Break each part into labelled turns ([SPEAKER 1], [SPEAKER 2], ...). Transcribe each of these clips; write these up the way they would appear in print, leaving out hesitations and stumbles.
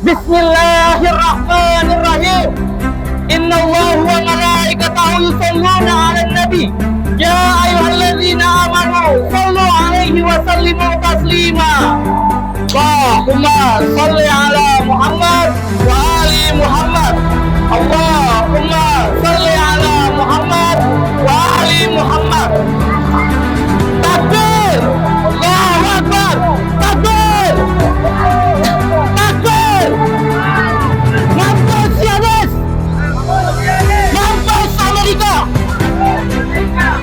[SPEAKER 1] Bismillahirrahmanirrahim. Innallaha wa malaikatahu yusholluna 'alan nabi. Ya ayyuhalladzina amanu shallu 'alaihi wa sallimu taslima. Allahumma shalli 'ala Muhammad wa ali Muhammad. Allahumma shalli 'ala Muhammad wa ali Muhammad. Takbir! Allahu Akbar! Takbir! Takbir! Mampus Zionis! Mampus Amerika!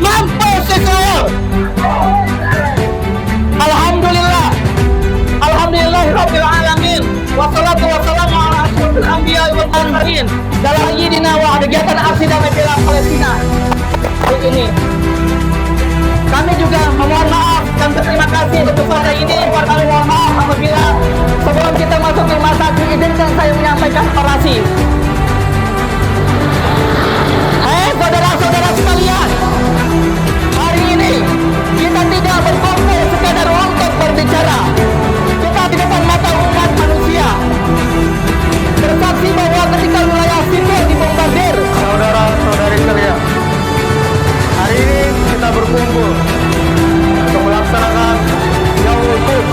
[SPEAKER 1] Mampus Israel! Alhamdulillah! Alhamdulillahirabbil alamin. Wassalatu wassalamu ala asyrofil anbiya wal mursalin. Dalam yidina wa kegiatan aksi damai bela Palestina hari ini. Kami juga memohon maaf dan berterima kasih untuk pada ini. Kami mohon maaf apabila sebelum kita masuk ke masa izinkan saya menyampaikan orasi. Hai saudara-saudara sekalian, hari ini kita tidak berkumpul sekadar untuk berbicara. Kita di depan mata umat manusia bersaksi bahwa ketika wilayah sipil dibombardir.
[SPEAKER 2] Saudara-saudari sekalian, hari ini kita berkumpul untuk melaksanakan Yaumul Quds.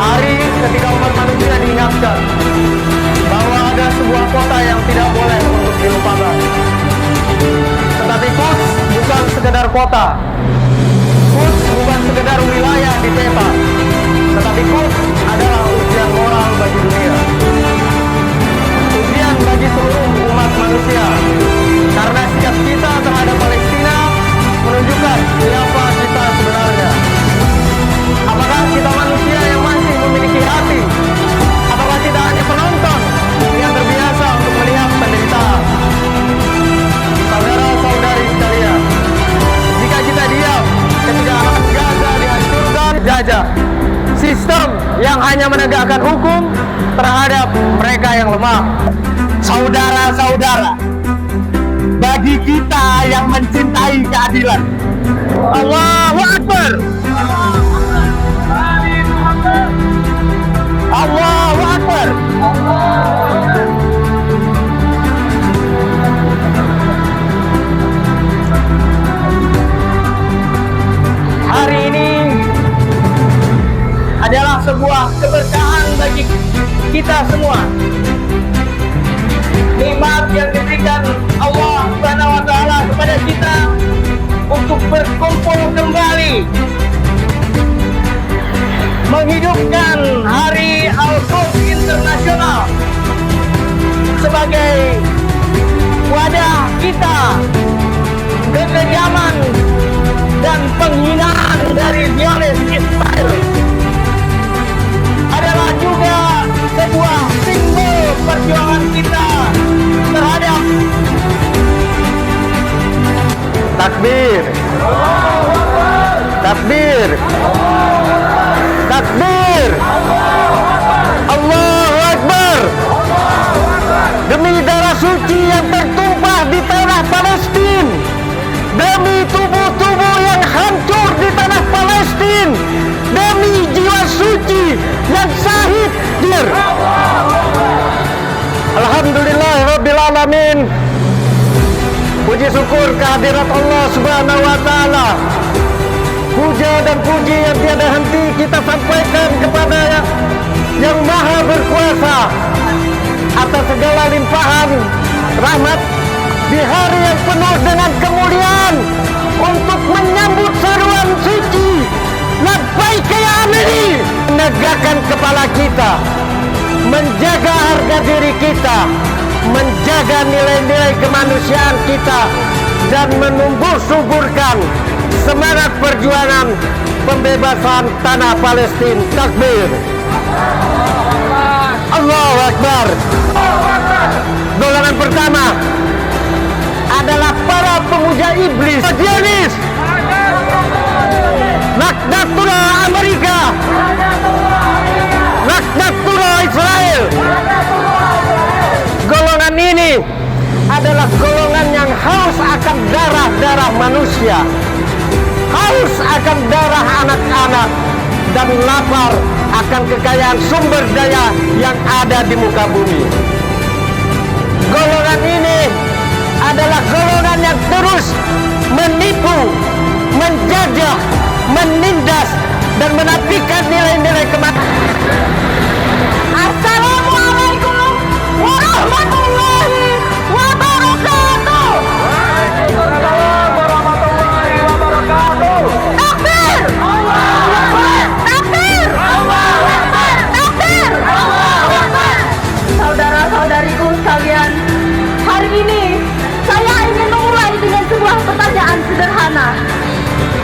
[SPEAKER 2] Hari ketika umat manusia diingatkan bahwa ada sebuah kota yang tidak boleh untuk dilupakan. Tetapi Quds bukan sekedar kota, Quds bukan sekedar wilayah di peta, tetapi Quds adalah ujian moral bagi dunia, ujian bagi seluruh umat manusia. Karena sikap kita terhadap Palestina menunjukkan siapa kita sebenarnya. Apakah kita manusia yang masih memiliki hati? Apakah kita hanya penonton yang terbiasa untuk melihat penderitaan? Saudara-saudari sekalian, jika kita diam ketika anak Gaza dihancurkan jajah, sistem yang hanya menegakkan hukum terhadap mereka yang lemah.
[SPEAKER 1] Saudara-saudara, bagi kita yang mencintai keadilan, Allahu Akbar! Allahu Akbar! Hari ini adalah sebuah keberkahan bagi kita semua. Nikmat yang diberikan Allah Subhanahu wa taala kepada kita untuk berkumpul kembali menghidupkan Hari Al-Quds Internasional sebagai wadah kita kekejaman dan penghinaan dari Zionis Israel. Adalah juga sebuah simbol perjuangan kita terhadap
[SPEAKER 2] Takbir! Takbir! Takbir! Allahu Akbar! Demi darah suci yang tertumpah di tanah Palestina, demi tubuh-tubuh yang hancur di tanah Palestina, demi jiwa suci yang syahid dir. Alhamdulillahirabbil alamin. Puji syukur kehadirat Allah Subhanahu wa taala. Puja dan puji yang tiada henti kita sampaikan kepada yang Maha Berkuasa atas segala limpahan rahmat di hari yang penuh dengan kemuliaan untuk menyambut seruan suci labbaik ya amiri, menegakkan kepala kita, menjaga harga diri kita, menjaga nilai-nilai kemanusiaan kita, dan menumbuh suburkan semangat perjuangan pembebasan tanah Palestina. Takbir! Allahu Akbar! Golongan pertama adalah para pemuja iblis Zionis, laknatullah Amerika, laknatullah Israel. Golongan ini adalah golongan yang haus akan darah-darah manusia, haus akan darah anak-anak, dan lapar akan kekayaan sumber daya yang ada di muka bumi. Golongan ini adalah golongan yang terus menipu, menjajah, menindas, dan menafikan nilai-nilai kemanusiaan.
[SPEAKER 3] Assalamualaikum warahmatullahi wabarakatuh.
[SPEAKER 2] Waalaikumsalam warahmatullahi wabarakatuh.
[SPEAKER 3] Takbir! Allahu Akbar! Takbir! Allahu Akbar! Takbir! Allahu Akbar! Saudara-saudariku sekalian, hari ini saya ingin memulai dengan sebuah pertanyaan sederhana.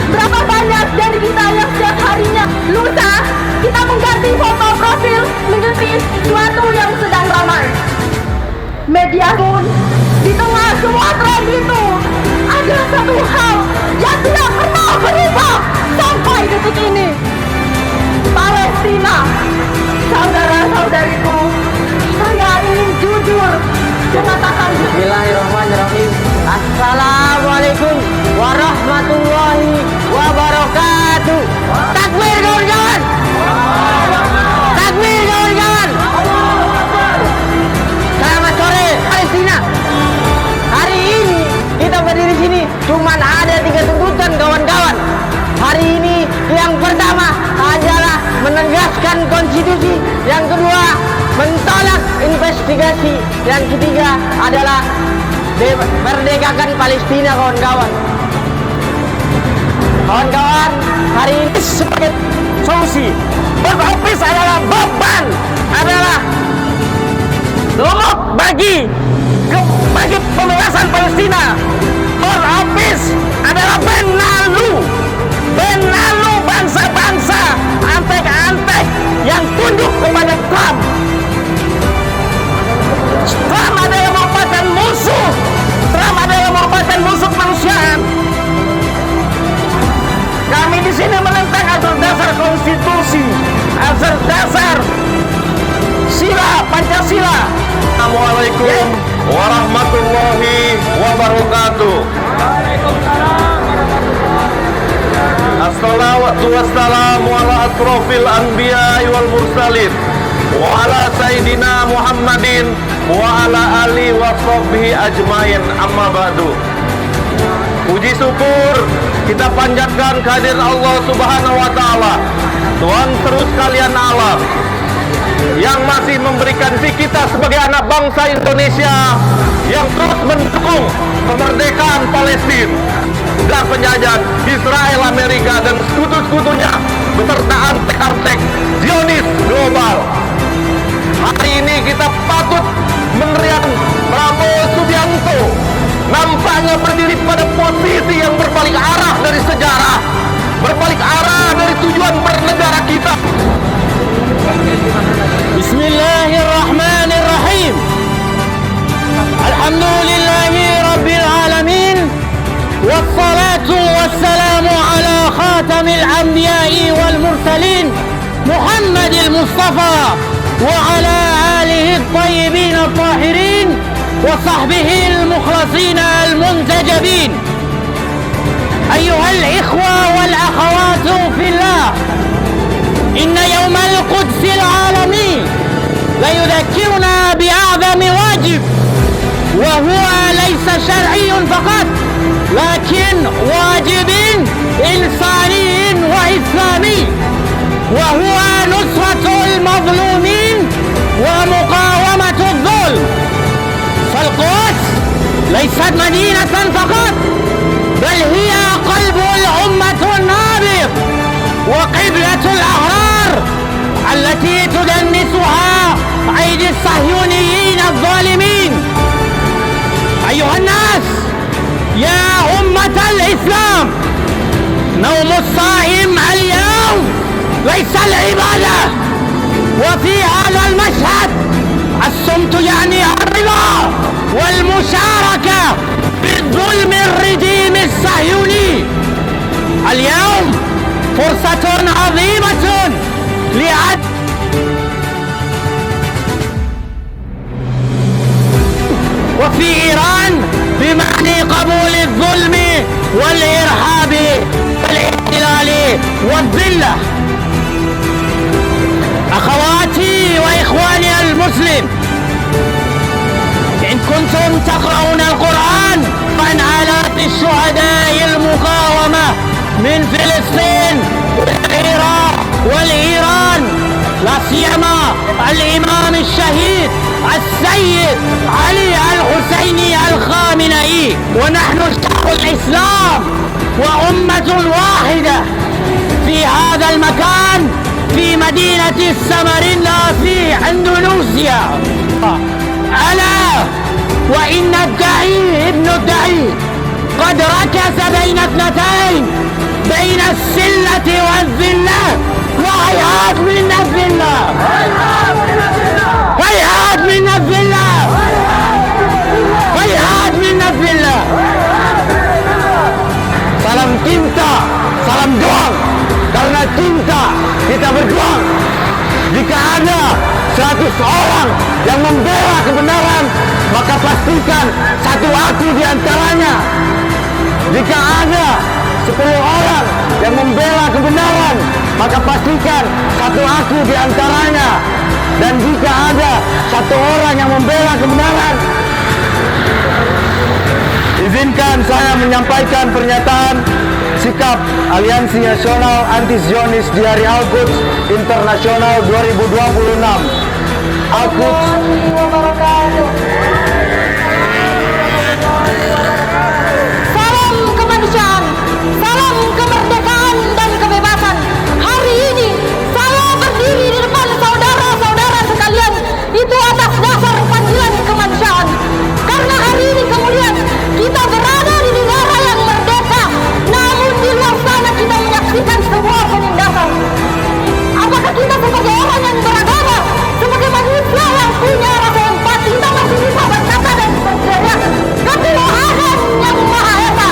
[SPEAKER 3] Berapa banyak dari kita yang setiap harinya lusa kita mengganti foto profil mengikuti sesuatu yang sedang ramai? Media pun di tengah semua tren itu ada satu hal yang tidak pernah berubah sampai detik ini. Palestina. Saudara-saudariku, saya ingin jujur mengatakan
[SPEAKER 2] Bismillahirrahmanirrahim. Assalamualaikum warahmatullahi wabarakatuh. Takbir kawan-kawan. Takbir kawan-kawan. Selamat sore Palestina. Hari ini kita berdiri sini cuman ada 3 tuntutan kawan-kawan. Hari ini yang pertama adalah menegaskan konstitusi, yang kedua mentolak investigasi, yang ketiga adalah merdekakan Palestina kawan-kawan. Kawan-kawan, hari ini sebagai solusi, berhabis adalah beban, adalah momok bagi pembebasan Palestina. Berhabis adalah benalu bangsa-bangsa antek-antek yang tunduk kepada Trump. Trump adalah merupakan musuh. Trump adalah merupakan musuh kemanusiaan. Kami di sini menentang asas dasar konstitusi, asas dasar sila Pancasila. Assalamualaikum warahmatullahi wabarakatuh. Assalatu wassalamu ala asrofil anbiya wal mursalin wa ala sayyidina Muhammadin wa ala ali wa sahbihi ajmain, amma ba'du. Puji syukur kita panjatkan kehadiran Allah Subhanahu wa taala, Tuhan terus kalian alam, yang masih memberikan kita sebagai anak bangsa Indonesia yang terus mendukung kemerdekaan Palestina dan penjajahan Israel, Amerika, dan sekutu-sekutunya beserta antek-antek Zionis global. Hari ini kita patut meneriakan Prabowo Subianto nampaknya berdiri pada posisi yang berbalik arah dari sejarah, berbalik arah dari tujuan bernegara kita. Bismillahirrahmanirrahim. Alhamdulillahi Rabbil Alamin. Wassalatu wassalamu ala khatamil anbiya'i wal mursalin Muhammadil Mustafa wa ala alihi at-tayyibin at-tahirin wa sahbihi al-mukhlasin al-muntajabin. أيها الإخوة والأخوات في الله، إن يوم القدس العالمي ليذكرنا بأعظم واجب، وهو ليس شرعي فقط لكن واجب إنساني وإسلامي، وهو نصرة المظلومين ومقاومة الظلم. فالقدس ليست مدينة فقط، بل هي قلب الأمة النابض وقبلة الأحرار التي تدنسها أيدي الصهيونيين الظالمين. أيها الناس، يا أمة الإسلام، نوم الصائم اليوم ليس العبادة. وفي هذا المشهد الصمت يعني الرضا والمشاركة بالظلم الرجيم الصهيوني. اليوم فرصة عظيمة وفي إيران بمعنى قبول الظلم والإرهاب والاحتلال والذلة.
[SPEAKER 1] أخواتي وإخواني المسلم، إن كنتم تقرؤون القرآن فعن آلاف الشهداء المقاومة من فلسطين والعراق والإيران، لا سيما الإمام الشهيد السيد علي الحسيني الخامنئي. ونحن شعب الإسلام وأمة واحدة في هذا المكان في مدينة السمريلا في أندونيسيا. ألا وإن الدعي ابن الدعي قد ركز بين اثنتين، بين السلة والذلة، وهيهات من الذلة، هيهات من الذلة، هيهات من الذلة. Salam cinta, salam juang. Karena cinta kita berjuang. Jika ada 100 orang yang membela kebenaran, maka pastikan satu aku di antaranya. Jika ada 10 orang yang membela kebenaran, maka pastikan satu aku di antaranya. Dan jika ada 1 orang yang membela kebenaran, izinkan saya menyampaikan pernyataan sikap Aliansi Nasional Anti-Zionis di Hari Al-Quds Internasional 2026. Al-Quds.
[SPEAKER 3] Salam kemanusiaan, salam kemerdekaan dan kebebasan. Hari ini saya berdiri di depan saudara-saudara sekalian itu atas dasar panggilan kemanusiaan. Karena hari ini kemudian kita berada di negara yang merdeka, namun di luar sana kita menyaksikan sebuah penindasan. Apakah kita sebagai orang yang beragama, sebagai manusia yang punya rasa empati, kita masih bisa berkata dan berteriak ketuhanan yang Maha Esa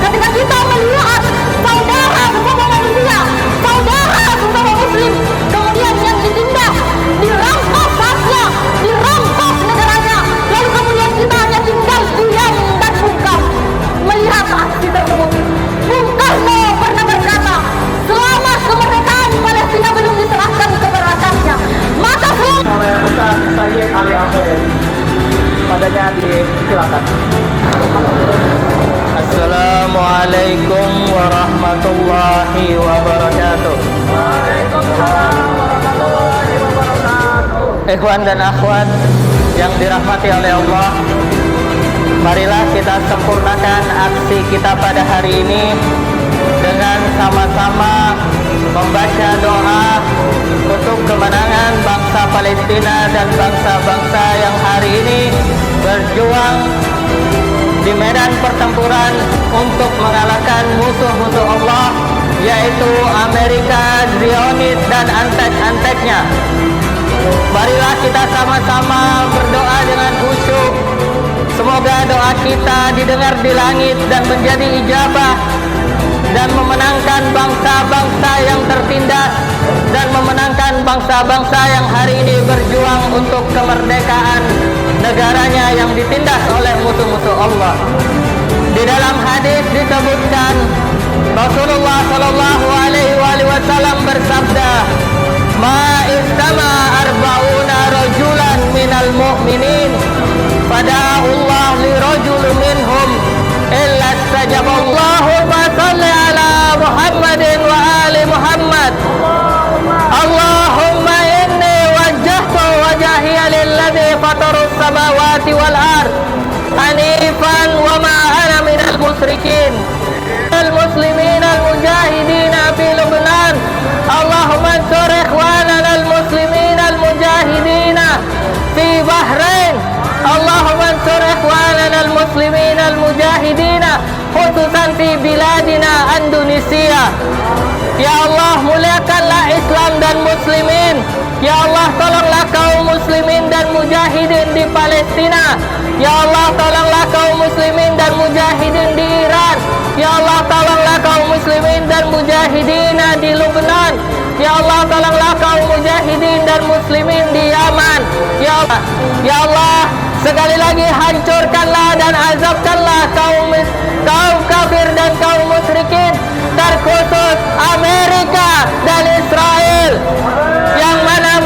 [SPEAKER 3] ketika kita melihat saudara sesama manusia, saudara sesama muslim kemudian yang ditindas, dirampas haknya, dirampas negaranya, lalu kemudian kita hanya tinggal diam dan bungkam melihat aksi tersebut. Bung Karno pernah berkata, selama kemerdekaan Palestina belum diserahkan kepada rakyatnya, maka selama
[SPEAKER 2] oleh Ustaz Sayyid Ali Al-Khair. Padanya disilakan.
[SPEAKER 1] Assalamualaikum warahmatullahi wabarakatuh. Ikhwan dan akhwat yang dirahmati oleh Allah, marilah kita sempurnakan aksi kita pada hari ini dengan sama-sama membaca doa untuk kemenangan bangsa Palestina dan bangsa-bangsa yang hari ini berjuang di medan pertempuran untuk mengalahkan musuh-musuh Allah, yaitu Amerika, Zionis, dan antek-anteknya. Marilah kita sama-sama berdoa dengan khusyuk. Semoga doa kita didengar di langit dan menjadi ijabah, dan memenangkan bangsa-bangsa yang tertindas, dan memenangkan bangsa-bangsa yang hari ini berjuang untuk kemerdekaan negaranya yang ditindas oleh musuh-musuh Allah. Di dalam hadis disebutkan Rasulullah Shallallahu Alaihi Wasallam bersabda, "Ma istama arba'una rajulan minal mu'minin, fada'ullah li rajul minhum illa istajaballahu fa salli ala Muhammadin wa ali Muhammad. Allahumma inni wajjahtu wajhiya lilladzi fatarus samawati wal ard hanifan wa ma ana minal musyrikin. المسلمين المجاهدين في لبنان اللهم انصر إخواننا المسلمين المجاهدين في بحرين اللهم انصر إخواننا المسلمين المجاهدين خصوصا في بلادنا Indonesia. Ya Allah, muliakanlah Islam dan muslimin. Ya Allah, tolonglah kaum muslimin dan mujahidin di Palestina. Ya Allah, tolonglah kaum muslimin dan mujahidin di Iran. Ya Allah, tolonglah kaum muslimin dan mujahidin di Lebanon. Ya Allah, tolonglah kaum mujahidin dan muslimin di Yaman. Ya Allah, sekali lagi hancurkanlah dan azabkanlah kaum kafir dan kaum musyrikin, terkhusus Amerika dan Israel, yang mana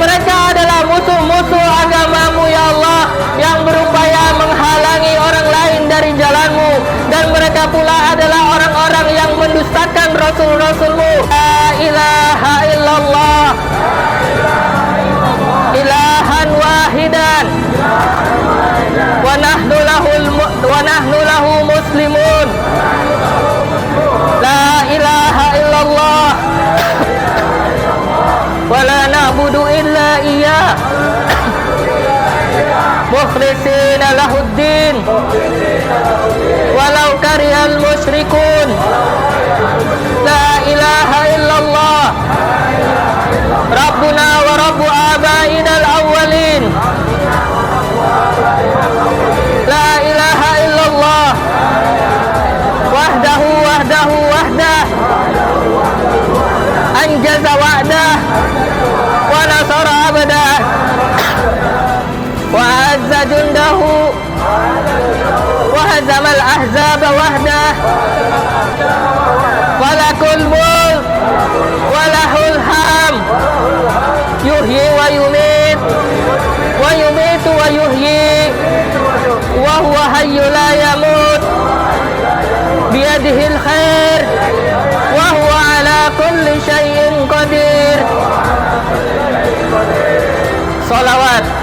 [SPEAKER 1] مخلصين له الدين ولو كره المشركون لا إله إلا الله ربنا ورب آبائنا الأولين لا إله إلا الله وحده أنجز وعده ونصر عبده وأعز جنده وهزم الأحزاب وحده وله الملك وله الحمد يحيي ويميت ويحيي وهو حي لا يموت بيده الخير وهو على كل شيء قدير. صلوات